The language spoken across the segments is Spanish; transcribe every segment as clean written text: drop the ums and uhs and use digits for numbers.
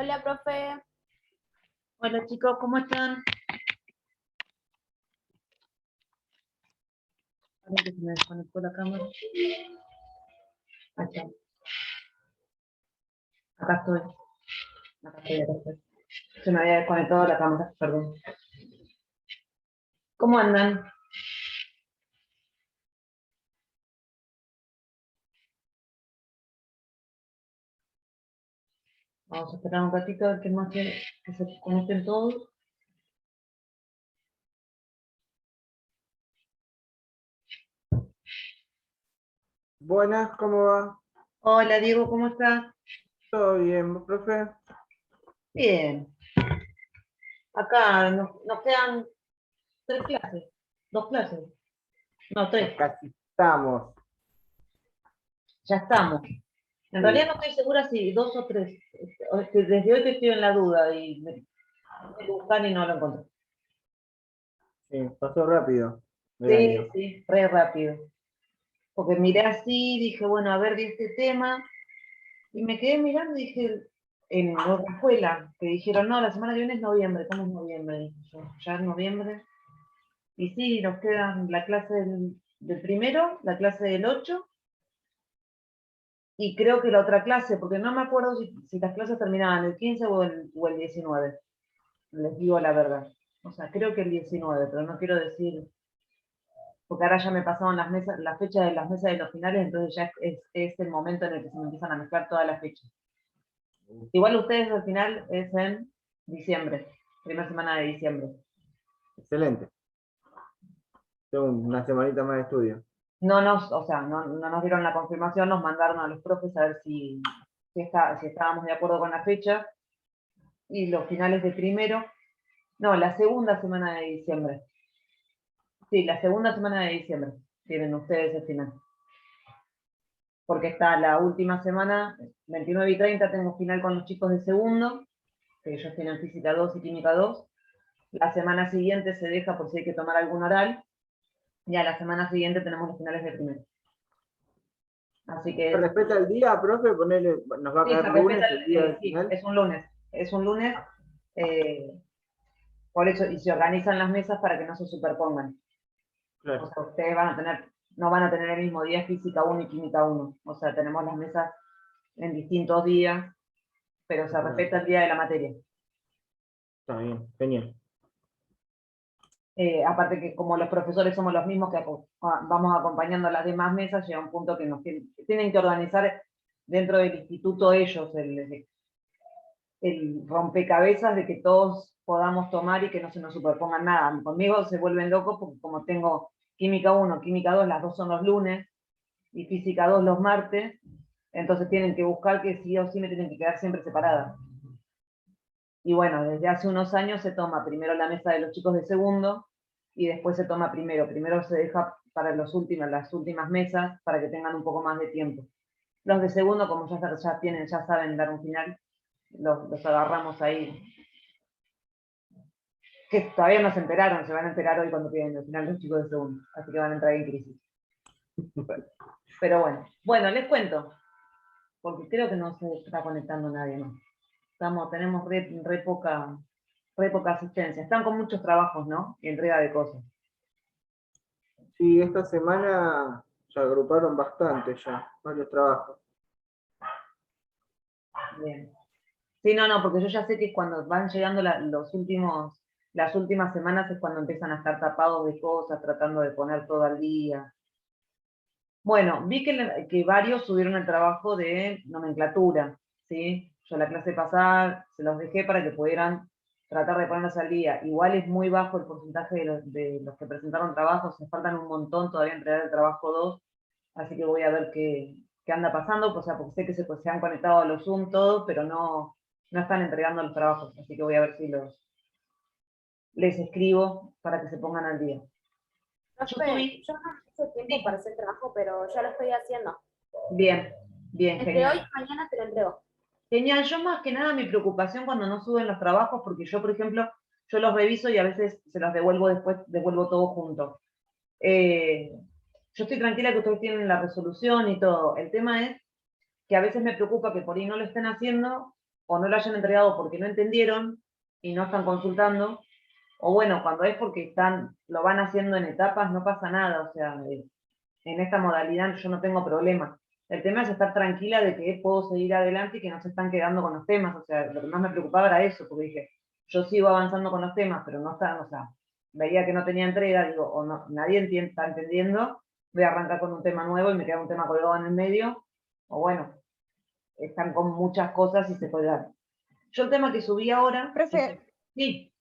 Hola, profe. Hola chicos, ¿cómo están? A ver que se me desconectó la cámara. Ahí está. Acá estoy. Acá estoy. Se me había desconectado la cámara, perdón. ¿Cómo andan? Vamos a esperar un ratito a ver que más que se conecten todos. Buenas, ¿cómo va? Hola Diego, ¿cómo estás? ¿Todo bien, profe? Bien. Acá nos quedan 3 clases. 2 clases. No, 3. Casi estamos. Ya estamos. En realidad no estoy segura si 2 o 3. Desde hoy que estoy en la duda y me buscan y no lo encontré. Sí, pasó rápido el Sí, año. sí, re rápido. Porque miré así, dije, bueno, a ver de este tema, y me quedé mirando y dije, en otra escuela, que dijeron, no, la semana que viene es noviembre. ¿Cómo es noviembre? Dije yo, ya es noviembre. Y sí, nos quedan la clase del primero, la clase del 8, y creo que la otra clase, porque no me acuerdo si las clases terminaban el 15 o el 19, les digo la verdad. O sea, creo que el 19, pero no quiero decir, porque ahora ya me pasaron las fechas de las mesas de los finales, entonces ya es el momento en el que se me empiezan a mezclar todas las fechas. Igual ustedes al final es en diciembre, primera semana de diciembre. Excelente. Tengo una semanita más de estudio. No nos dieron la confirmación, nos mandaron a los profes a ver si estábamos de acuerdo con la fecha. Y los finales de primero, no, la segunda semana de diciembre. Sí, la segunda semana de diciembre tienen ustedes el final. Porque está la última semana, 29 y 30, tengo final con los chicos de segundo, que ellos tienen física 2 y química 2. La semana siguiente se deja por si hay que tomar algún oral, y a la semana siguiente tenemos los finales de primero. Así ¿Se que respeta el día, profe? Ponele, nos va a sí, se caer lunes respeta, el día del sí, final. es un lunes, por eso, y se organizan las mesas para que no se superpongan. Claro. O sea, ustedes no van a tener el mismo día física 1 y química 1. O sea, tenemos las mesas en distintos días, pero se respeta el día de la materia. Está bien, genial. Aparte que como los profesores somos los mismos que vamos acompañando a las demás mesas, llega un punto que nos tienen que organizar dentro del instituto ellos el rompecabezas de que todos podamos tomar y que no se nos superpongan nada. Conmigo se vuelven locos porque como tengo química 1, química 2, las dos son los lunes, y física 2 los martes, entonces tienen que buscar que sí o sí me tienen que quedar siempre separadas. Y bueno, desde hace unos años se toma primero la mesa de los chicos de segundo, y después se toma primero. Primero se deja para las últimas mesas, para que tengan un poco más de tiempo. Los de segundo, como ya saben dar un final, los agarramos ahí. Que todavía no se enteraron, se van a enterar hoy cuando piden el final los chicos de segundo. Así que van a entrar en crisis. Pero bueno, les cuento. Porque creo que no se está conectando nadie más. Tenemos re poca asistencia. Están con muchos trabajos, ¿no? Y entrega de cosas. Sí, esta semana se agruparon bastante ya, varios trabajos. Bien. Sí, no, porque yo ya sé que cuando van llegando las últimas semanas es cuando empiezan a estar tapados de cosas, tratando de poner todo al día. Bueno, vi que varios subieron el trabajo de nomenclatura, ¿sí? yo la clase pasada se los dejé para que pudieran tratar de ponerse al día. Igual es muy bajo el porcentaje de los que presentaron trabajos, se faltan un montón todavía entregar el trabajo 2, así que voy a ver qué anda pasando, o sea, porque sé que se han conectado a los Zoom todos, pero no están entregando los trabajos, así que voy a ver si les escribo para que se pongan al día. Profe, yo no tengo tiempo Sí. para hacer trabajo, pero ya lo estoy haciendo. Bien, Entre genial. hoy y mañana te lo entrego. Genial, yo más que nada mi preocupación cuando no suben los trabajos, porque yo, por ejemplo, yo los reviso y a veces se los devuelvo después, devuelvo todo junto. Yo estoy tranquila que ustedes tienen la resolución y todo. El tema es que a veces me preocupa que por ahí no lo estén haciendo o no lo hayan entregado porque no entendieron y no están consultando. O bueno, cuando es porque lo van haciendo en etapas, no pasa nada. O sea, en esta modalidad yo no tengo problema. El tema es estar tranquila de que puedo seguir adelante y que no se están quedando con los temas. O sea, lo que más me preocupaba era eso, porque dije, yo sigo avanzando con los temas, pero no están, o sea, veía que no tenía entrega, digo, o no, nadie está entendiendo, voy a arrancar con un tema nuevo y me queda un tema colgado en el medio, o bueno, están con muchas cosas y se puede dar. Yo el tema que subí ahora... Profe, sí.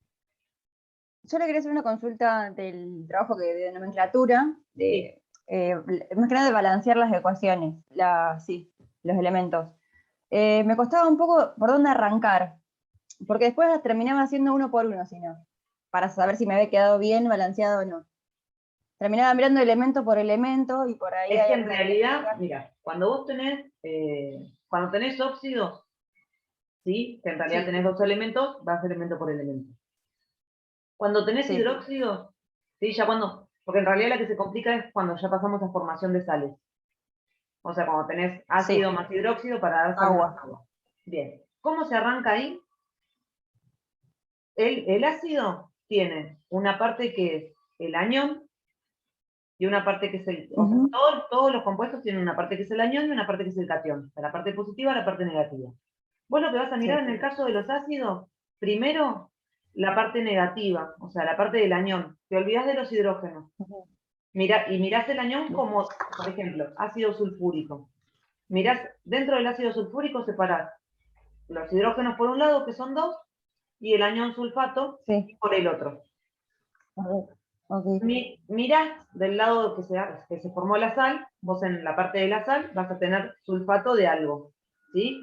yo le quería hacer una consulta del trabajo de nomenclatura, más que nada de balancear las ecuaciones, los elementos. Me costaba un poco por dónde arrancar, porque después las terminaba haciendo uno por uno, si no, para saber si me había quedado bien balanceado o no. Terminaba mirando elemento por elemento y por ahí... Es que en realidad, mira, cuando tenés óxidos, ¿sí? Que en realidad tenés dos elementos, vas elemento por elemento. Cuando tenés hidróxidos, ¿sí? Porque en realidad la que se complica es cuando ya pasamos a formación de sales. O sea, cuando tenés ácido más hidróxido para dar agua. Bien. ¿Cómo se arranca ahí? El ácido tiene una parte que es el anión y una parte que es el... O sea, todos los compuestos tienen una parte que es el anión y una parte que es el catión. O sea, la parte positiva y la parte negativa. Vos lo que vas a mirar en el caso de los ácidos, primero la parte negativa, o sea, la parte del anión. Te olvidás de los hidrógenos. Mirás el anión como, por ejemplo, ácido sulfúrico. Mirás, dentro del ácido sulfúrico separás los hidrógenos por un lado, que son 2, y el anión sulfato por el otro. Mirás del lado que se formó la sal, vos en la parte de la sal vas a tener sulfato de algo, ¿sí?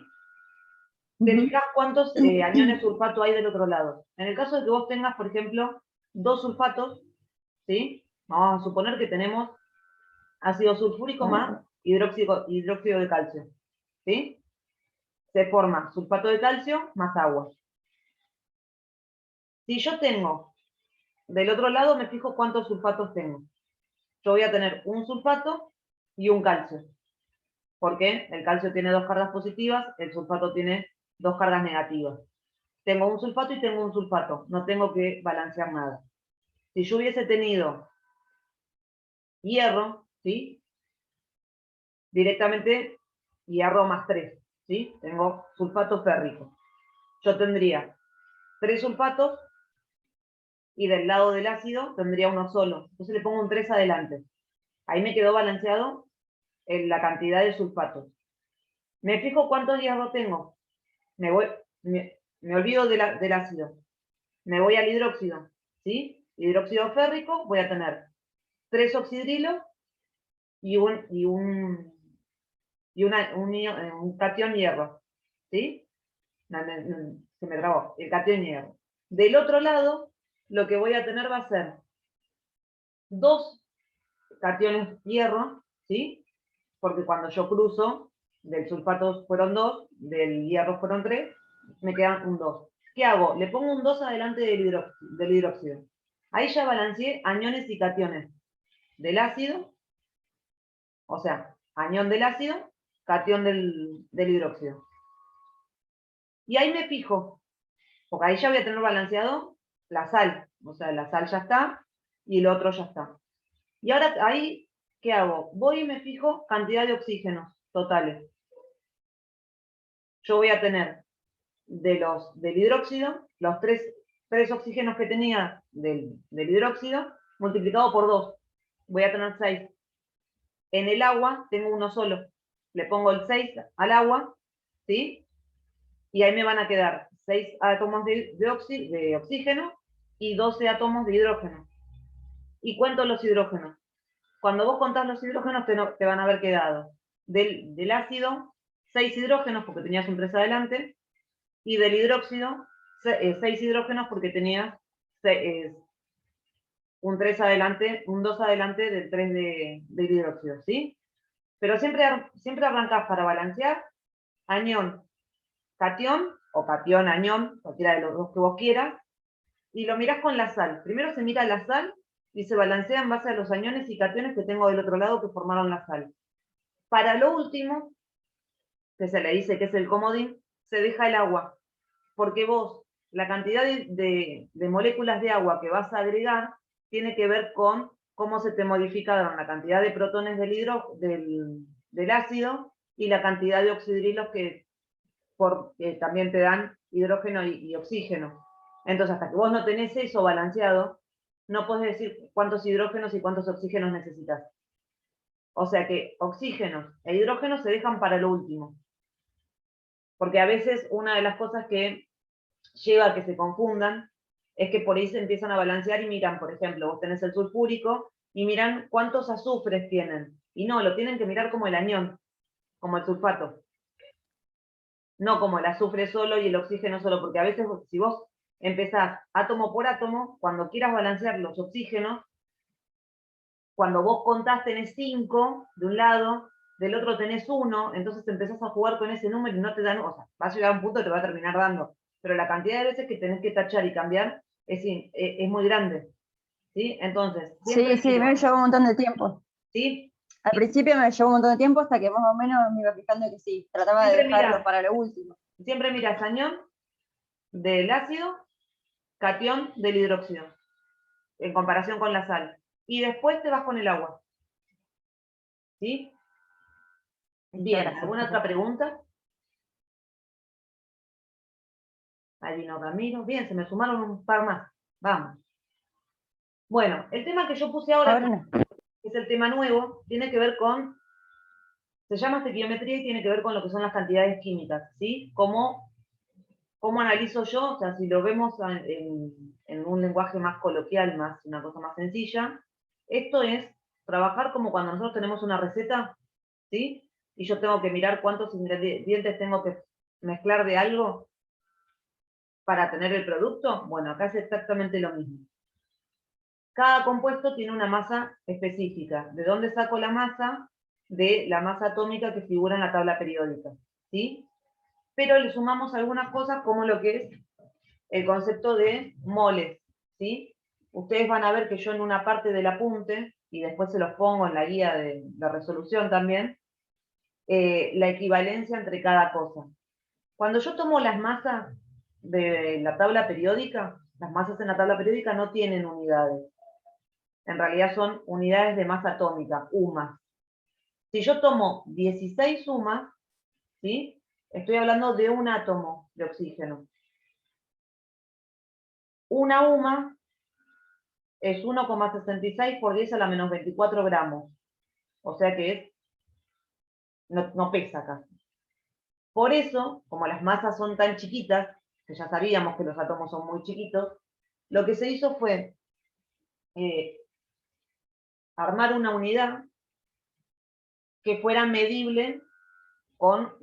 Te fijas cuántos aniones sulfato hay del otro lado. En el caso de que vos tengas, por ejemplo, 2 sulfatos, ¿sí? Vamos a suponer que tenemos ácido sulfúrico más hidróxido de calcio, ¿sí? Se forma sulfato de calcio más agua. Si yo tengo, del otro lado me fijo cuántos sulfatos tengo. Yo voy a tener un sulfato y un calcio. Porque el calcio tiene 2 cargas positivas, el sulfato tiene 2 cargas negativas. Tengo un sulfato y tengo un sulfato, no tengo que balancear nada. Si yo hubiese tenido hierro, ¿sí? Directamente hierro más 3, ¿sí? Tengo sulfato férrico. Yo tendría 3 sulfatos y del lado del ácido tendría uno solo. Entonces le pongo un 3 adelante. Ahí me quedó balanceado la cantidad de sulfatos. Me fijo cuántos hierro tengo. Me olvido del ácido. Me voy al hidróxido, ¿sí? Hidróxido férrico, voy a tener 3 oxidrilos y un catión hierro, ¿sí? Se me trabó, el catión hierro. Del otro lado, lo que voy a tener va a ser 2 cationes hierro, ¿sí? Porque cuando yo cruzo, del sulfato fueron 2, del hierro fueron 3, me quedan un 2. ¿Qué hago? Le pongo un 2 adelante del hidróxido. Ahí ya balanceé aniones y cationes del ácido, o sea, anión del ácido, catión del hidróxido. Y ahí me fijo, porque ahí ya voy a tener balanceado la sal, o sea, la sal ya está y el otro ya está. Y ahora ahí, ¿qué hago? Voy y me fijo cantidad de oxígenos totales. Yo voy a tener del hidróxido, los tres oxígenos que tenía del hidróxido, multiplicado por 2. Voy a tener 6. En el agua tengo uno solo. Le pongo el 6 al agua, ¿sí? Y ahí me van a quedar 6 átomos de oxígeno y 12 átomos de hidrógeno. Y cuento los hidrógenos. Cuando vos contás los hidrógenos te van a haber quedado del ácido 6 hidrógenos porque tenías un 3 adelante, y del hidróxido 6 hidrógenos porque tenías un 3 adelante, un 2 adelante del 3 del hidróxido, ¿sí? Pero siempre arrancás para balancear anión, catión, o catión, anión, cualquiera de los dos que vos quieras, y lo mirás con la sal. Primero se mira la sal y se balancea en base a los aniones y cationes que tengo del otro lado que formaron la sal. Para lo último, que se le dice que es el comodín, se deja el agua, porque vos, la cantidad de moléculas de agua que vas a agregar tiene que ver con cómo se te modificaron la cantidad de protones del ácido y la cantidad de oxidrilos que también te dan hidrógeno y oxígeno. Entonces, hasta que vos no tenés eso balanceado, no podés decir cuántos hidrógenos y cuántos oxígenos necesitas. O sea que oxígenos e hidrógenos se dejan para lo último. Porque a veces una de las cosas que lleva a que se confundan es que por ahí se empiezan a balancear y miran, por ejemplo, vos tenés el sulfúrico y miran cuántos azufres tienen. Y no, lo tienen que mirar como el anión, como el sulfato. No como el azufre solo y el oxígeno solo, porque a veces si vos empezás átomo por átomo, cuando quieras balancear los oxígenos, cuando vos contás tenés 5 de un lado, del otro tenés 1, entonces empezás a jugar con ese número y no te dan, o sea, va a llegar a un punto que te va a terminar dando, pero la cantidad de veces que tenés que tachar y cambiar es muy grande, ¿sí? Entonces, Sí, me llevó un montón de tiempo. ¿sí? Al principio me llevó un montón de tiempo hasta que más o menos me iba fijando que sí, trataba de Siempre dejarlo mirá. para lo último. Siempre miras anión del ácido, catión del hidróxido, en comparación con la sal. Y después te vas con el agua. ¿Sí? Bien, Gracias. ¿alguna otra pregunta? Ahí vino Ramiro. Bien, se me sumaron un par más. Vamos. Bueno, el tema que yo puse ahora, Ahora no. que es el tema nuevo, tiene que ver con, se llama estequiometría y tiene que ver con lo que son las cantidades químicas, ¿sí? ¿Cómo analizo yo? O sea, si lo vemos en un lenguaje más coloquial, una cosa más sencilla, esto es trabajar como cuando nosotros tenemos una receta, ¿sí? Y yo tengo que mirar cuántos ingredientes tengo que mezclar de algo para tener el producto. Bueno, acá es exactamente lo mismo. Cada compuesto tiene una masa específica. ¿De dónde saco la masa? De la masa atómica que figura en la tabla periódica, ¿sí? Pero le sumamos algunas cosas como lo que es el concepto de moles, ¿sí? Ustedes van a ver que yo en una parte del apunte, y después se los pongo en la guía de resolución también, la equivalencia entre cada cosa. Cuando yo tomo las masas de la tabla periódica, las masas en la tabla periódica no tienen unidades. En realidad son unidades de masa atómica, UMAS. Si yo tomo 16 UMAS, ¿sí? Estoy hablando de un átomo de oxígeno. Una UMA es 1,66 por 10 a la menos 24 gramos. O sea que no pesa casi. Por eso, como las masas son tan chiquitas, que ya sabíamos que los átomos son muy chiquitos, lo que se hizo fue armar una unidad que fuera medible con,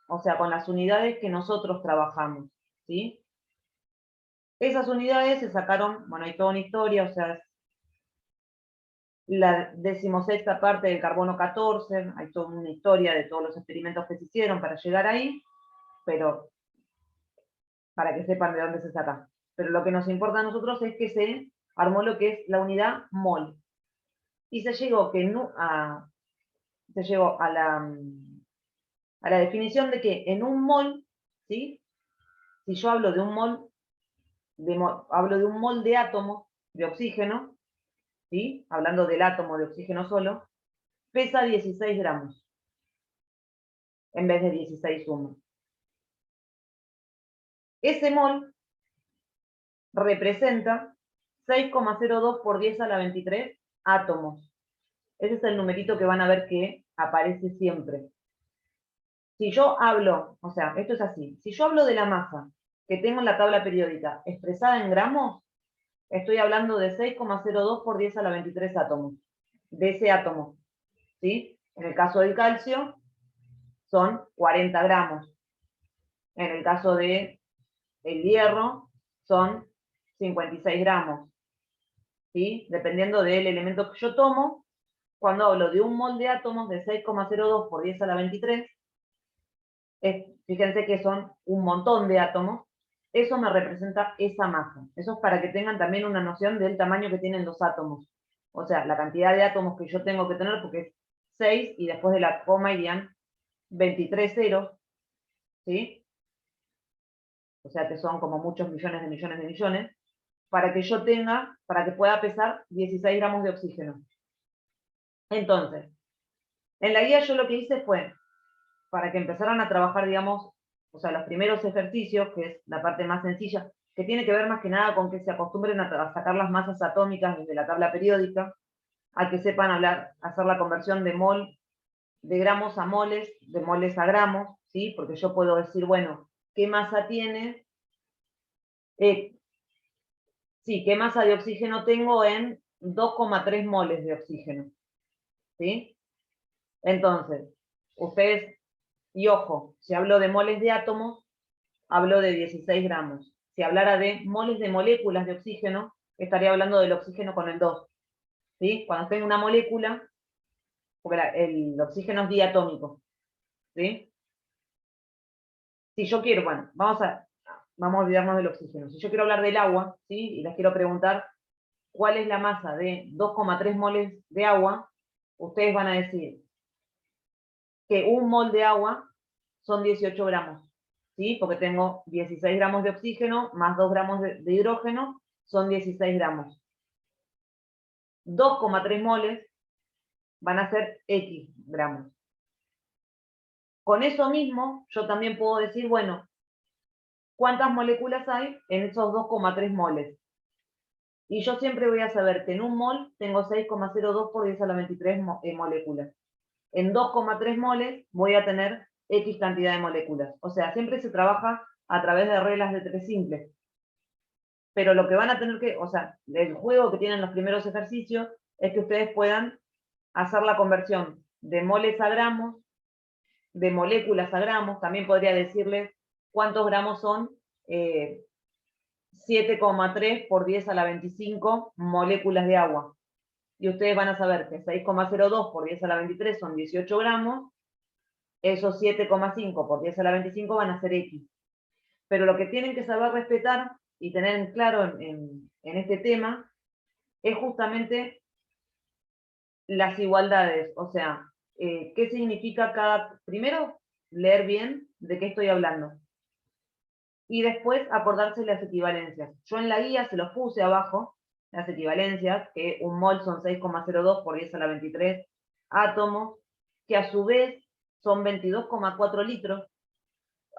o sea, con las unidades que nosotros trabajamos, ¿sí? Esas unidades se sacaron, bueno, hay toda una historia, o sea, la 16ª parte del carbono 14, hay toda una historia de todos los experimentos que se hicieron para llegar ahí, pero para que sepan de dónde se saca. Pero lo que nos importa a nosotros es que se armó lo que es la unidad mol. Y se llegó, a la definición de que en un mol, ¿sí? Si yo hablo de un mol, hablo de un mol de átomo de oxígeno, ¿sí? Hablando del átomo de oxígeno solo, pesa 16 gramos en vez de 16 humos. Ese mol representa 6,02 por 10 a la 23 átomos. Ese es el numerito que van a ver que aparece siempre. Si yo hablo, o sea, esto es así, si yo hablo de la masa que tengo en la tabla periódica expresada en gramos, estoy hablando de 6,02 por 10 a la 23 átomos, de ese átomo, ¿sí? En el caso del calcio, son 40 gramos. En el caso de el hierro, son 56 gramos, ¿sí? Dependiendo del elemento que yo tomo, cuando hablo de un mol de átomos de 6,02 por 10 a la 23, fíjense que son un montón de átomos, eso me representa esa masa. Eso es para que tengan también una noción del tamaño que tienen los átomos. O sea, la cantidad de átomos que yo tengo que tener, porque es 6, y después de la coma irían 23 ceros, ¿sí? O sea que son como muchos millones de millones de millones, para que yo tenga, para que pueda pesar 16 gramos de oxígeno. Entonces, en la guía yo lo que hice fue, para que empezaran a trabajar, digamos, o sea, los primeros ejercicios, que es la parte más sencilla, que tiene que ver más que nada con que se acostumbren a sacar las masas atómicas desde la tabla periódica, a que sepan hacer la conversión de mol, de gramos a moles, de moles a gramos, ¿sí? Porque yo puedo decir, bueno, ¿qué masa tiene? Sí, ¿qué masa de oxígeno tengo en 2,3 moles de oxígeno? ¿Sí? Entonces, ustedes, y ojo, si hablo de moles de átomos, hablo de 16 gramos. Si hablara de moles de moléculas de oxígeno, estaría hablando del oxígeno con el 2. ¿Sí? Cuando tengo una molécula, porque el oxígeno es diatómico. ¿Sí? Si yo quiero, bueno, vamos a olvidarnos del oxígeno. Si yo quiero hablar del agua, ¿sí? Y les quiero preguntar cuál es la masa de 2,3 moles de agua, ustedes van a decir que un mol de agua son 18 gramos, ¿sí? Porque tengo 16 gramos de oxígeno más 2 gramos de hidrógeno, son 16 gramos. 2,3 moles van a ser X gramos. Con eso mismo, yo también puedo decir, bueno, ¿cuántas moléculas hay en esos 2,3 moles? Y yo siempre voy a saber que en un mol tengo 6,02 por 10 a la 23 moléculas. En 2,3 moles voy a tener X cantidad de moléculas. O sea, siempre se trabaja a través de reglas de 3 simples. Pero lo que van a tener que, o sea, el juego que tienen los primeros ejercicios es que ustedes puedan hacer la conversión de moles a gramos, de moléculas a gramos. También podría decirles cuántos gramos son 7,3 por 10 a la 25 moléculas de agua. Y ustedes van a saber que 6,02 por 10 a la 23 son 18 gramos, esos 7,5 por 10 a la 25 van a ser X. Pero lo que tienen que saber respetar y tener en claro en este tema es justamente las igualdades. O sea, ¿qué significa cada... Primero, leer bien de qué estoy hablando. Y después acordarse las equivalencias. Yo en la guía se los puse abajo, las equivalencias, que un mol son 6,02 por 10 a la 23 átomos, que a su vez son 22,4 litros.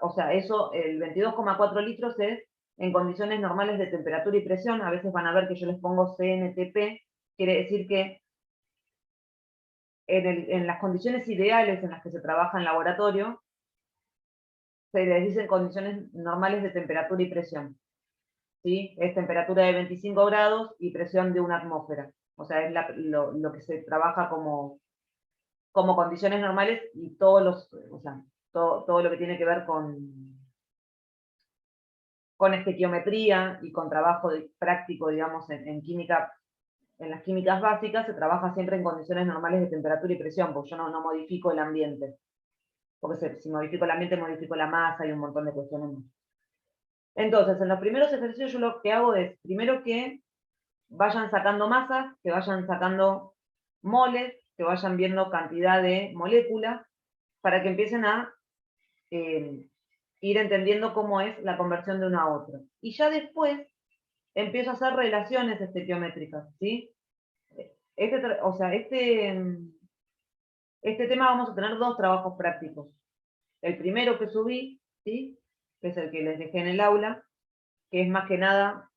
O sea, eso, el 22,4 litros es en condiciones normales de temperatura y presión. A veces van a ver que yo les pongo CNTP, quiere decir que en las condiciones ideales en las que se trabaja en laboratorio, se les dicen condiciones normales de temperatura y presión. ¿Sí? Es temperatura de 25 grados y presión de una atmósfera. O sea, es lo que se trabaja como condiciones normales, y todos o sea, todo lo que tiene que ver con estequiometría y con trabajo práctico, digamos, en química, en las químicas básicas, se trabaja siempre en condiciones normales de temperatura y presión, porque yo no modifico el ambiente. Porque si modifico el ambiente, modifico la masa y un montón de cuestiones más. Entonces, en los primeros ejercicios yo lo que hago es, primero que vayan sacando masas, que vayan sacando moles, que vayan viendo cantidad de moléculas, para que empiecen a ir entendiendo cómo es la conversión de uno a otro. Y ya después empiezo a hacer relaciones estequiométricas, ¿sí? O sea, este tema vamos a tener 2 trabajos prácticos. El primero que subí, ¿sí? Que es el que les dejé en el aula, que es más que nada,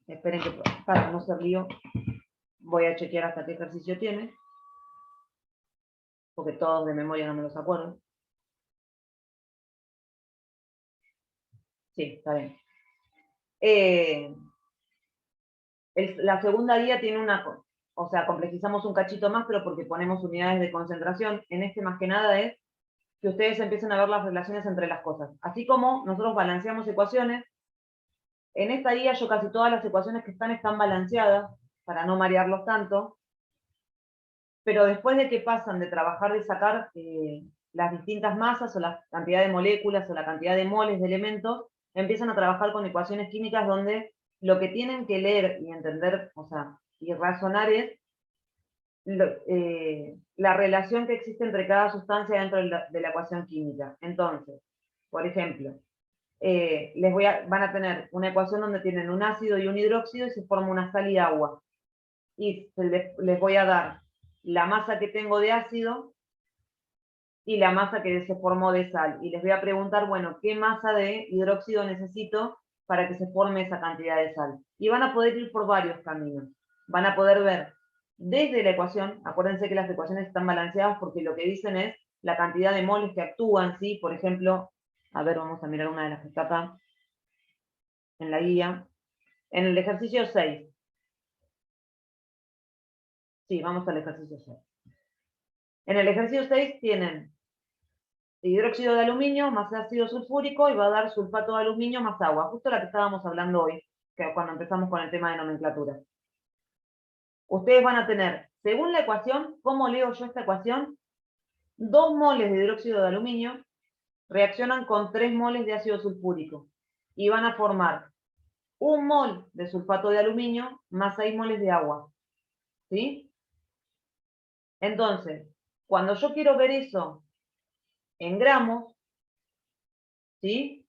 esperen que para no ser lío, voy a chequear hasta qué ejercicio tiene, porque todos de memoria no me los acuerdo. Sí, está bien. La segunda guía tiene o sea, complejizamos un cachito más, pero porque ponemos unidades de concentración. En este más que nada es que ustedes empiecen a ver las relaciones entre las cosas. Así como nosotros balanceamos ecuaciones, en esta guía yo casi todas las ecuaciones que están balanceadas, para no marearlos tanto, pero después de que pasan de trabajar de sacar las distintas masas o la cantidad de moléculas o la cantidad de moles de elementos, empiezan a trabajar con ecuaciones químicas donde lo que tienen que leer y entender, o sea, y razonar es la relación que existe entre cada sustancia dentro de la ecuación química. Entonces, por ejemplo, van a tener una ecuación donde tienen un ácido y un hidróxido y se forma una sal y agua. Y les voy a dar la masa que tengo de ácido y la masa que se formó de sal. Y les voy a preguntar, bueno, ¿qué masa de hidróxido necesito para que se forme esa cantidad de sal? Y van a poder ir por varios caminos. Van a poder ver desde la ecuación, acuérdense que las ecuaciones están balanceadas porque lo que dicen es la cantidad de moles que actúan, ¿sí? Por ejemplo, a ver, vamos a mirar una de las que está acá, en la guía. En el ejercicio 6. Sí, vamos al ejercicio 6. En el ejercicio 6 tienen hidróxido de aluminio más ácido sulfúrico y va a dar sulfato de aluminio más agua, justo la que estábamos hablando hoy, que cuando empezamos con el tema de nomenclatura. Ustedes van a tener, según la ecuación, ¿cómo leo yo esta ecuación? 2 moles de hidróxido de aluminio reaccionan con 3 moles de ácido sulfúrico y van a formar 1 mol de sulfato de aluminio más 6 moles de agua. ¿Sí? Entonces, cuando yo quiero ver eso en gramos, ¿sí?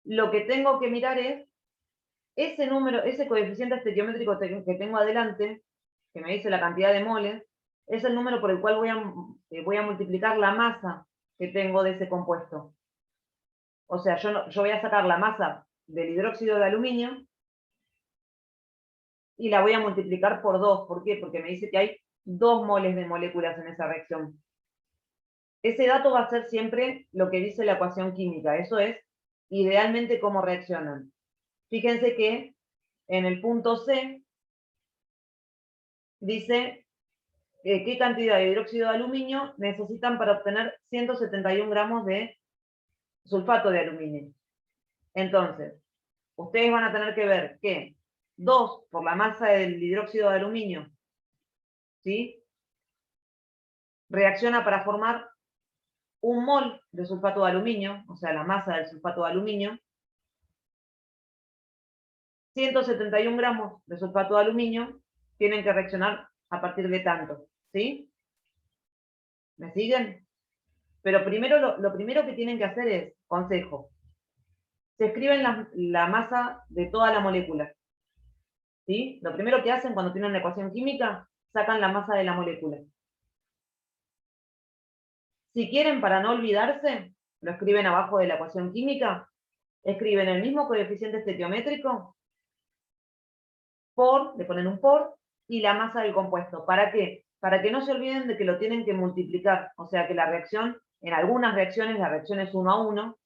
Lo que tengo que mirar es ese número, ese coeficiente estequiométrico que tengo adelante, que me dice la cantidad de moles, es el número por el cual voy a multiplicar la masa que tengo de ese compuesto. O sea, yo voy a sacar la masa del hidróxido de aluminio y la voy a multiplicar por 2. ¿Por qué? Porque me dice que hay 2 moles de moléculas en esa reacción. Ese dato va a ser siempre lo que dice la ecuación química. Eso es idealmente cómo reaccionan. Fíjense que en el punto C dice qué cantidad de hidróxido de aluminio necesitan para obtener 171 gramos de sulfato de aluminio. Entonces, ustedes van a tener que ver que 2 por la masa del hidróxido de aluminio, ¿sí? Reacciona para formar 1 mol de sulfato de aluminio, o sea, la masa del sulfato de aluminio. 171 gramos de sulfato de aluminio tienen que reaccionar a partir de tanto, ¿sí? ¿Me siguen? Pero primero, lo primero que tienen que hacer es, consejo, se escriben la masa de toda la molécula, ¿sí? Lo primero que hacen cuando tienen una ecuación química, sacan la masa de la molécula. Si quieren, para no olvidarse, lo escriben abajo de la ecuación química, escriben el mismo coeficiente estequiométrico, le ponen un por, y la masa del compuesto. ¿Para qué? Para que no se olviden de que lo tienen que multiplicar, o sea que la reacción, en algunas reacciones la reacción es 1 a 1,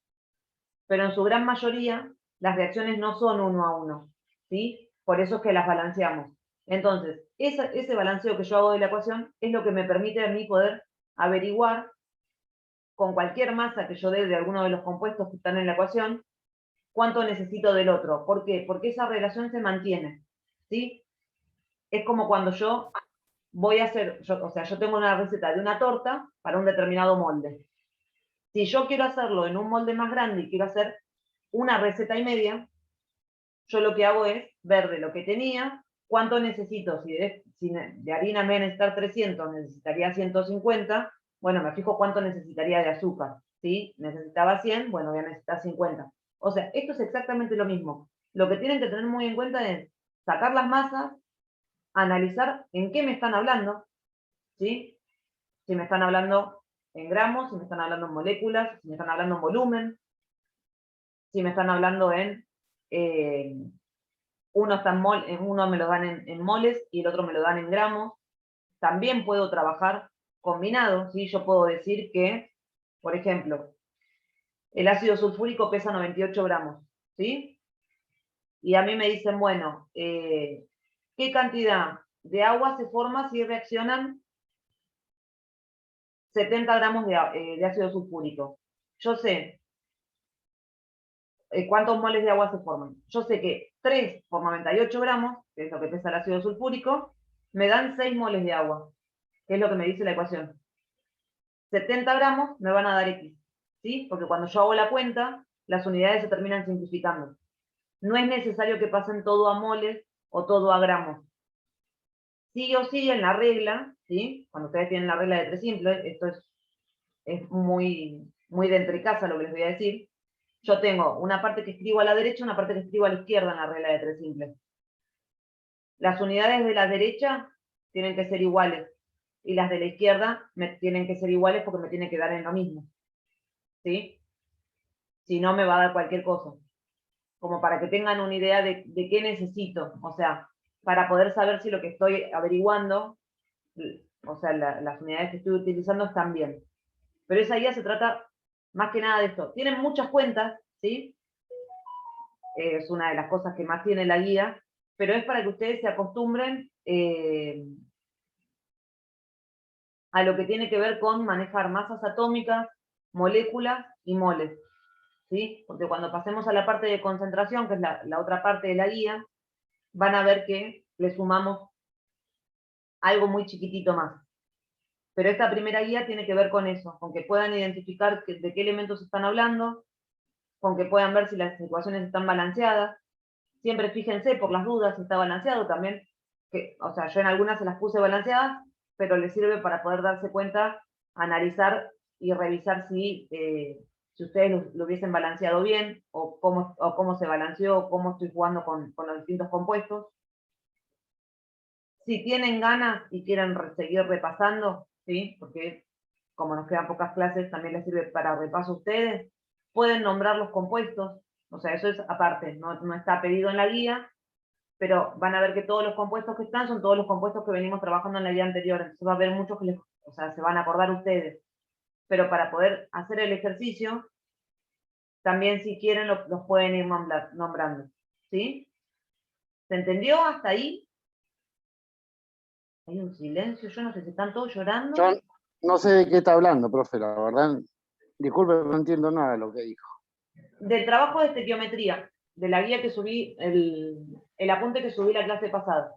pero en su gran mayoría las reacciones no son 1 a 1, ¿sí? Por eso es que las balanceamos. Entonces, ese balanceo que yo hago de la ecuación es lo que me permite a mí poder averiguar con cualquier masa que yo dé de alguno de los compuestos que están en la ecuación, cuánto necesito del otro. ¿Por qué? Porque esa relación se mantiene, ¿sí? Es como cuando yo voy a hacer, o sea, yo tengo una receta de una torta para un determinado molde. Si yo quiero hacerlo en un molde más grande y quiero hacer una receta y media, yo lo que hago es ver de lo que tenía, cuánto necesito. Si de harina me voy a necesitar 300, necesitaría 150, bueno, me fijo cuánto necesitaría de azúcar, ¿sí? Necesitaba 100, bueno, voy a necesitar 50. O sea, esto es exactamente lo mismo. Lo que tienen que tener muy en cuenta es sacar las masas, analizar en qué me están hablando, ¿sí? Si me están hablando en gramos, si me están hablando en moléculas, si me están hablando en volumen, si me están hablando en uno me lo dan en moles y el otro me lo dan en gramos. También puedo trabajar combinado, ¿sí? Yo puedo decir que, por ejemplo, el ácido sulfúrico pesa 98 gramos, ¿sí? Y a mí me dicen, bueno, ¿qué cantidad de agua se forma si reaccionan 70 gramos de ácido sulfúrico? Yo sé cuántos moles de agua se forman. Yo sé que 3 por 98 gramos, que es lo que pesa el ácido sulfúrico, me dan 6 moles de agua, que es lo que me dice la ecuación. 70 gramos me van a dar X, ¿sí? Porque cuando yo hago la cuenta, las unidades se terminan simplificando. No es necesario que pasen todo a moles o todo a gramos. Sí o sí, en la regla, ¿sí? Cuando ustedes tienen la regla de 3 simples, esto es muy, muy de entre casa lo que les voy a decir. Yo tengo una parte que escribo a la derecha, una parte que escribo a la izquierda en la regla de 3 simples. Las unidades de la derecha tienen que ser iguales, y las de la izquierda tienen que ser iguales porque me tiene que dar en lo mismo, ¿sí? Si no, me va a dar cualquier cosa. Como para que tengan una idea de qué necesito, o sea, para poder saber si lo que estoy averiguando, o sea, las unidades que estoy utilizando están bien. Pero esa guía se trata más que nada de esto. Tienen muchas cuentas, ¿sí? Es una de las cosas que más tiene la guía, pero es para que ustedes se acostumbren a lo que tiene que ver con manejar masas atómicas, moléculas y moles, ¿sí? Porque cuando pasemos a la parte de concentración, que es la otra parte de la guía, van a ver que le sumamos algo muy chiquitito más. Pero esta primera guía tiene que ver con eso, con que puedan identificar de qué elementos están hablando, con que puedan ver si las ecuaciones están balanceadas. Siempre fíjense por las dudas si está balanceado también, o sea, yo en algunas se las puse balanceadas, pero les sirve para poder darse cuenta, analizar y revisar si ustedes lo hubiesen balanceado bien, o cómo se balanceó, o cómo estoy jugando con los distintos compuestos. Si tienen ganas y quieren seguir repasando, ¿sí? Porque como nos quedan pocas clases, también les sirve para repaso a ustedes, pueden nombrar los compuestos, o sea, eso es aparte, no está pedido en la guía, pero van a ver que todos los compuestos que están son todos los compuestos que venimos trabajando en la guía anterior, entonces va a haber muchos que se van a acordar ustedes, pero para poder hacer el ejercicio, también si quieren los pueden ir nombrando, ¿sí? ¿Se entendió hasta ahí? Hay un silencio, yo no sé si están todos llorando. Yo no sé de qué está hablando, profe, la verdad. Disculpe, no entiendo nada de lo que dijo. Del trabajo de estequiometría, de la guía que subí, el apunte que subí la clase pasada.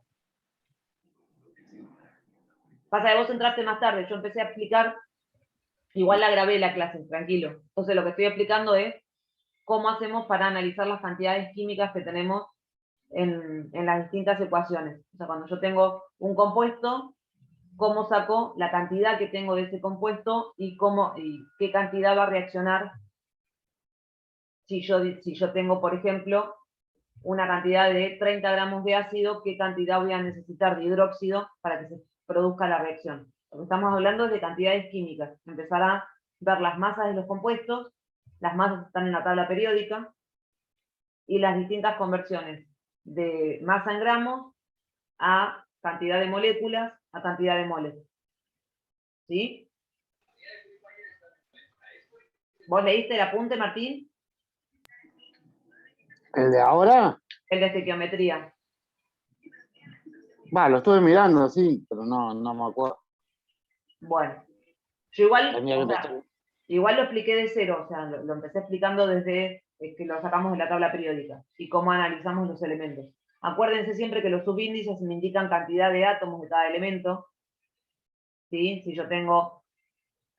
Pasa que vos entraste más tarde, yo empecé a explicar, igual la grabé la clase, tranquilo. Entonces lo que estoy explicando es cómo hacemos para analizar las cantidades químicas que tenemos en las distintas ecuaciones. O sea, cuando yo tengo un compuesto, cómo saco la cantidad que tengo de ese compuesto y qué cantidad va a reaccionar si yo tengo, por ejemplo, una cantidad de 30 gramos de ácido, qué cantidad voy a necesitar de hidróxido para que se produzca la reacción. Lo que estamos hablando es de cantidades químicas. Empezar a ver las masas de los compuestos, las masas están en la tabla periódica, y las distintas conversiones de masa en gramos a cantidad de moléculas a cantidad de moles. ¿Sí? ¿Vos leíste el apunte, Martín? ¿El de ahora? El de estequiometría. Lo estuve mirando, sí, pero no me acuerdo. Bueno, yo igual, Tenía que prestar. igual lo expliqué de cero, o sea, lo empecé explicando desde que lo sacamos de la tabla periódica y cómo analizamos los elementos. Acuérdense siempre que los subíndices me indican cantidad de átomos de cada elemento. ¿Sí? Si yo tengo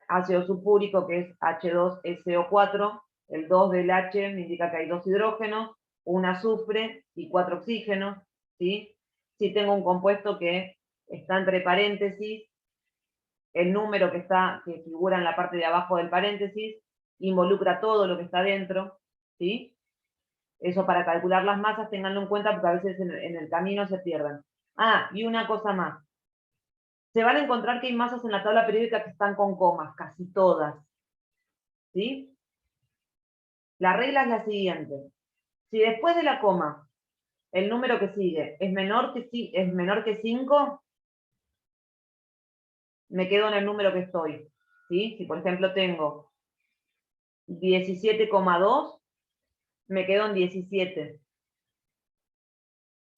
ácido sulfúrico, que es H2SO4, el 2 del H me indica que hay 2 hidrógenos, un azufre y 4 oxígenos. ¿Sí? Si tengo un compuesto que está entre paréntesis, el número que figura en la parte de abajo del paréntesis involucra todo lo que está dentro, ¿sí? Eso para calcular las masas, ténganlo en cuenta porque a veces en el camino se pierden. Y una cosa más. Se van a encontrar que hay masas en la tabla periódica que están con comas, casi todas, ¿sí? La regla es la siguiente. Si después de la coma el número que sigue es menor que 5, me quedo en el número que estoy, ¿sí? Si por ejemplo tengo 17,2, me quedo en 17.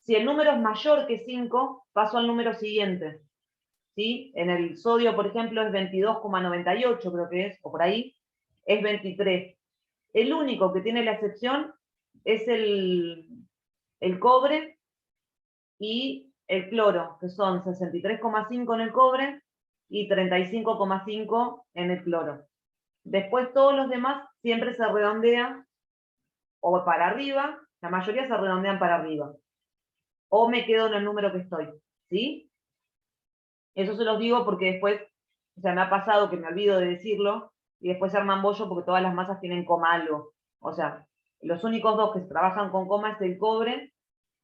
Si el número es mayor que 5, paso al número siguiente. ¿Sí? En el sodio, por ejemplo, es 22,98, creo que es, o por ahí, es 23. El único que tiene la excepción es el cobre y el cloro, que son 63,5 en el cobre y 35,5 en el cloro. Después todos los demás siempre se redondean o para arriba, la mayoría se redondean para arriba. O me quedo en el número que estoy, ¿sí? Eso se los digo porque después, o sea, me ha pasado que me olvido de decirlo y después se arman bollo porque todas las masas tienen coma algo. O sea, los únicos dos que trabajan con coma es el cobre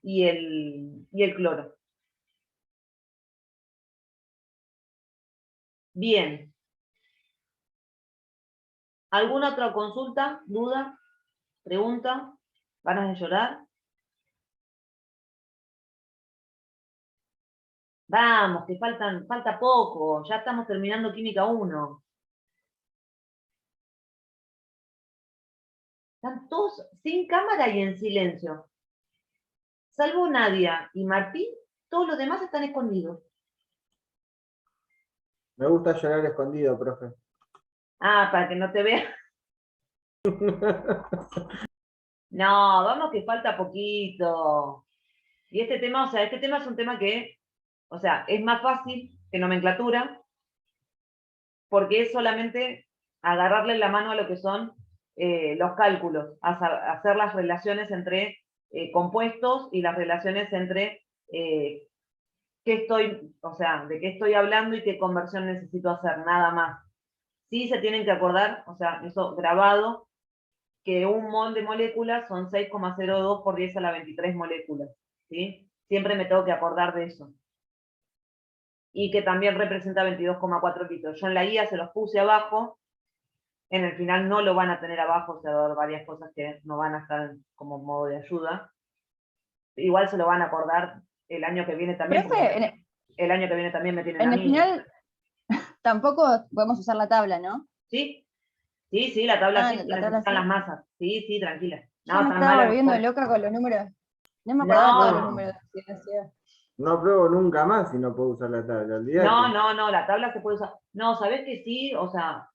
y el cloro. Bien. ¿Alguna otra consulta, duda, pregunta? ¿Ganas de llorar? Vamos, que falta poco, ya estamos terminando química 1. Están todos sin cámara y en silencio. Salvo Nadia y Martín, todos los demás están escondidos. Me gusta llorar escondido, profe. Ah, para que no te vean. No, vamos que falta poquito. Y este tema, o sea, este tema es un tema que, o sea, es más fácil que nomenclatura, porque es solamente agarrarle la mano a lo que son los cálculos, hacer las relaciones entre compuestos y las relaciones entre qué estoy, o sea, de qué estoy hablando y qué conversión necesito hacer, nada más. Sí se tienen que acordar, o sea, eso grabado, que un mol de moléculas son 6,02 por 10 a la 23 moléculas, ¿sí? Siempre me tengo que acordar de eso. Y que también representa 22,4 litros. Yo en la guía se los puse abajo, en el final no lo van a tener abajo, o sea, va a haber varias cosas que no van a estar como modo de ayuda. Igual se lo van a acordar el año que viene también. Profe, el año que viene también me tienen a en mí. el final tampoco podemos usar la tabla, ¿no? ¿Sí? Sí, la tabla sí, la tabla necesitan sí. las masas. Sí, tranquila. Yo No, me tan estaba mala volviendo no. loca con los números. No me acordaba todos los No, números de oxidación. No apruebo nunca más si no puedo usar la tabla, olvídate. no, la tabla se puede usar. No, ¿sabés que sí? O sea,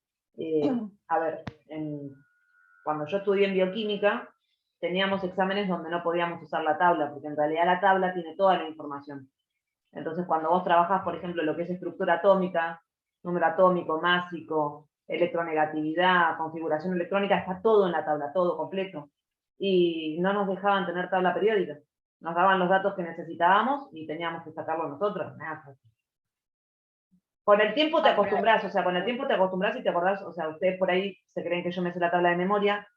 a ver, cuando yo estudié en bioquímica, teníamos exámenes donde no podíamos usar la tabla, porque en realidad la tabla tiene toda la información. Entonces, cuando vos trabajás, por ejemplo, lo que es estructura atómica, número atómico, másico, electronegatividad, configuración electrónica, está todo en la tabla, todo completo. Y no nos dejaban tener tabla periódica. Nos daban los datos que necesitábamos y teníamos que sacarlo nosotros. Nada. Con el tiempo te acostumbras, o sea, con el tiempo te acostumbras y te acordás, o sea, ustedes por ahí se creen que yo me sé la tabla de memoria,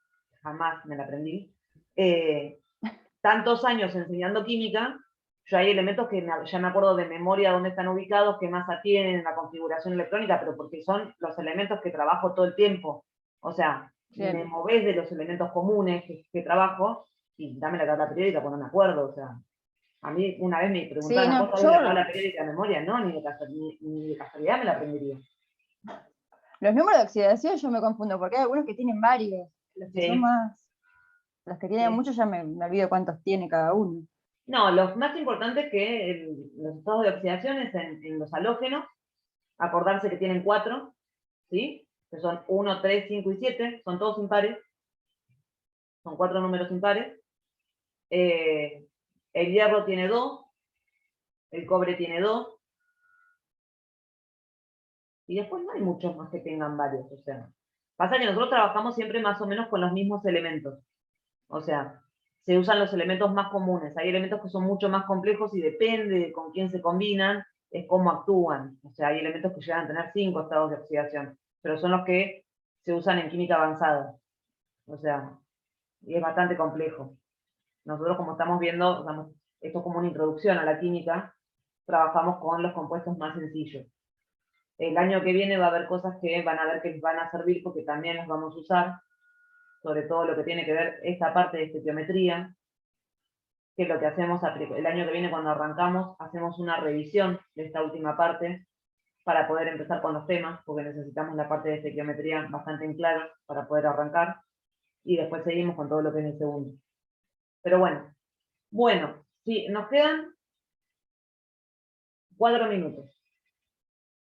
jamás me la aprendí. Tantos años enseñando química, yo hay elementos que ya me acuerdo de memoria dónde están ubicados, qué masa tienen, la configuración electrónica, pero porque son los elementos que trabajo todo el tiempo. O sea, Bien. me movés de los elementos comunes que trabajo y dame la tabla periódica porque no me acuerdo, o sea. A mí una vez me preguntaron Sí, no, cosas de la tabla periódica de memoria, no, ni de casualidad me la aprendería. los números de oxidación yo me confundo, porque hay algunos que tienen varios. Los que Sí. son más. Los que tienen Sí. muchos ya me olvido cuántos tiene cada uno. No, los más importantes que los estados de oxidación es en los halógenos, acordarse que tienen 4, ¿sí? Que son 1, 3, 5 y 7, son todos impares, son 4 números impares. El hierro tiene 2, el cobre tiene 2, y después no hay muchos más que tengan varios, o sea. Pasa que nosotros trabajamos siempre más o menos con los mismos elementos, o sea, se usan los elementos más comunes, hay elementos que son mucho más complejos y depende de con quién se combinan, es cómo actúan, o sea, hay elementos que llegan a tener 5 estados de oxidación, pero son los que se usan en química avanzada, o sea, y es bastante complejo. Nosotros como estamos viendo, digamos, esto es como una introducción a la química, trabajamos con los compuestos más sencillos. El año que viene va a haber cosas que van a ver que les van a servir porque también las vamos a usar, sobre todo lo que tiene que ver esta parte de estequiometría, que es lo que hacemos el año que viene cuando arrancamos, hacemos una revisión de esta última parte, para poder empezar con los temas, porque necesitamos la parte de estequiometría bastante en claro para poder arrancar, y después seguimos con todo lo que es el segundo. Pero bueno, sí, nos quedan 4 minutos.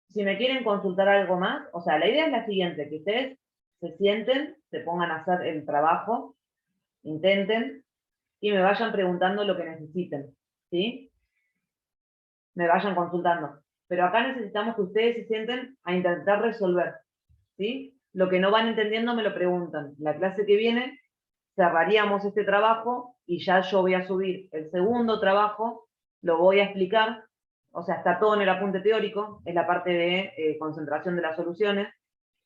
Si me quieren consultar algo más, o sea, la idea es la siguiente, que ustedes se sienten, se pongan a hacer el trabajo, intenten, y me vayan preguntando lo que necesiten, ¿sí? Me vayan consultando. Pero acá necesitamos que ustedes se sienten a intentar resolver, ¿sí? Lo que no van entendiendo me lo preguntan. La clase que viene cerraríamos este trabajo y ya yo voy a subir el segundo trabajo, lo voy a explicar, o sea, está todo en el apunte teórico, es la parte de concentración de las soluciones,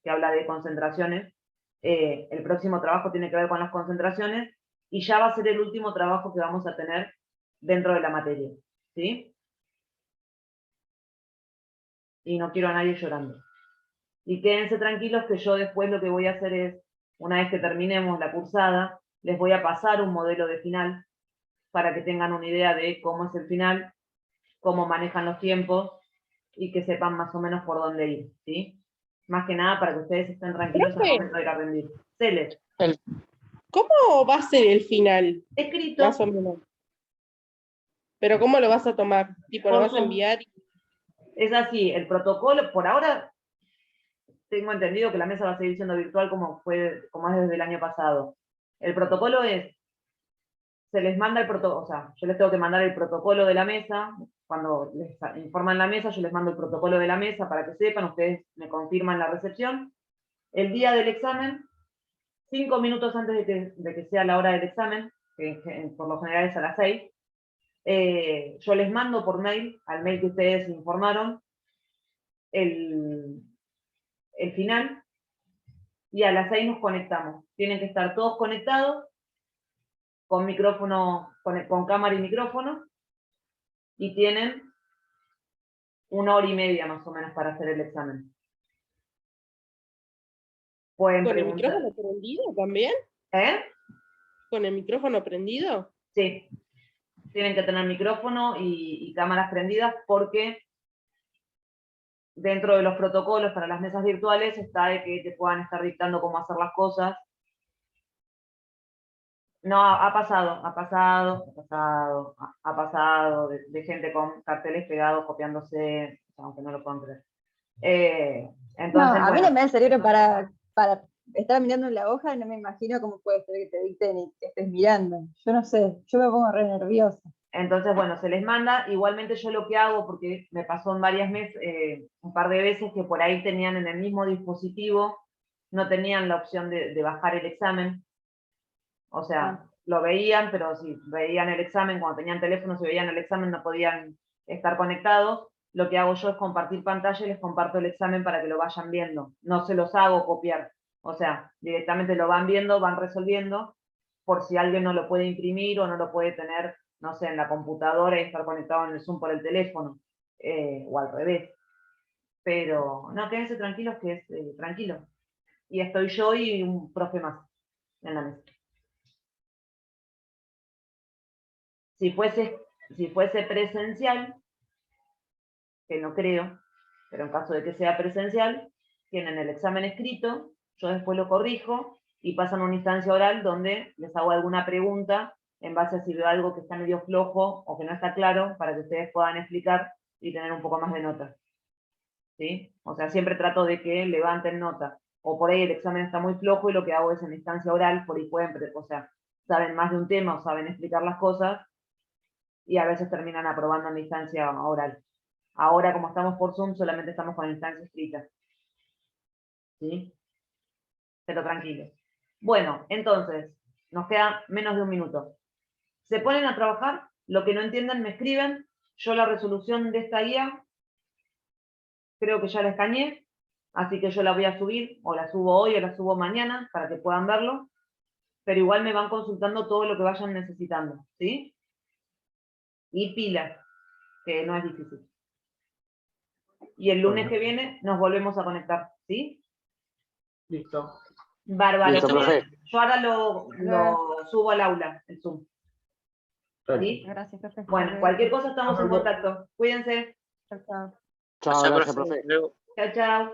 que habla de concentraciones. El próximo trabajo tiene que ver con las concentraciones, y ya va a ser el último trabajo que vamos a tener dentro de la materia, ¿sí? Y no quiero a nadie llorando. Y quédense tranquilos que yo después lo que voy a hacer es, una vez que terminemos la cursada, les voy a pasar un modelo de final para que tengan una idea de cómo es el final, cómo manejan los tiempos y que sepan más o menos por dónde ir, ¿sí? Más que nada para que ustedes estén tranquilos al momento de ir a rendir. Celes. ¿Cómo va a ser el final? Escrito. Más o menos. ¿Pero cómo lo vas a tomar? ¿Tipo lo Por vas a Zoom. enviar? Es así, el protocolo, por ahora tengo entendido que la mesa va a seguir siendo virtual como es desde el año pasado. El protocolo es, se les manda el protocolo, o sea, yo les tengo que mandar el protocolo de la mesa, cuando les informan la mesa, yo les mando el protocolo de la mesa para que sepan, ustedes me confirman la recepción. El día del examen, 5 minutos antes de que sea la hora del examen, que por lo general es a las 6, yo les mando por mail, al mail que ustedes informaron, el final, y a las 6 nos conectamos. Tienen que estar todos conectados, con micrófono, con cámara y micrófono, y tienen 1 hora y media más o menos para hacer el examen. Pueden ¿Con el preguntar. micrófono prendido también? ¿Eh? ¿Con el micrófono prendido? Sí. Tienen que tener micrófono y cámaras prendidas, porque dentro de los protocolos para las mesas virtuales está de que te puedan estar dictando cómo hacer las cosas. No, ha pasado de gente con carteles pegados, copiándose, aunque no lo puedan creer. Entonces, No, a mí bueno, no me da el cerebro para estar mirando en la hoja, y no me imagino cómo puede ser que te dicten y que estés mirando. Yo no sé, yo me pongo re nerviosa. entonces, bueno, se les manda. Igualmente yo lo que hago, porque me pasó en varias meses, un par de veces, que por ahí tenían en el mismo dispositivo, no tenían la opción de bajar el examen. O sea, lo veían, pero si veían el examen, cuando tenían teléfono, si veían el examen no podían estar conectados. Lo que hago yo es compartir pantalla y les comparto el examen para que lo vayan viendo. No se los hago copiar. O sea, directamente lo van viendo, van resolviendo, por si alguien no lo puede imprimir o no lo puede tener, no sé, en la computadora y estar conectado en el Zoom por el teléfono, o al revés. Pero no, quédense tranquilos que es tranquilo. Y estoy yo y un profe más en la mesa. Si fuese presencial, que no creo, pero en caso de que sea presencial, tienen el examen escrito, yo después lo corrijo y pasan a una instancia oral donde les hago alguna pregunta en base a si veo algo que está medio flojo o que no está claro, para que ustedes puedan explicar y tener un poco más de nota. ¿Sí? O sea, siempre trato de que levanten nota. O por ahí el examen está muy flojo y lo que hago es en la instancia oral, por ahí pueden, o sea, saben más de un tema o saben explicar las cosas, y a veces terminan aprobando en la instancia oral. Ahora, como estamos por Zoom, solamente estamos con la instancia escrita. ¿Sí? Pero tranquilos. Bueno, entonces, nos queda menos de un minuto. Se ponen a trabajar, lo que no entiendan me escriben. Yo la resolución de esta guía, creo que ya la escaneé, así que yo la voy a subir, o la subo hoy o la subo mañana, para que puedan verlo. Pero igual me van consultando todo lo que vayan necesitando, ¿sí? Y pilas, que no es difícil. Y el lunes que viene nos volvemos a conectar, ¿sí? Listo. Bárbaro. Listo, profe. Yo ahora lo subo al aula, el Zoom. Dale. ¿Sí? Gracias, perfecto. Bueno, cualquier cosa estamos en contacto. Cuídense. Chao, chao. Chao, Chao, gracias, profe. profe. Hasta luego. Chao, chao.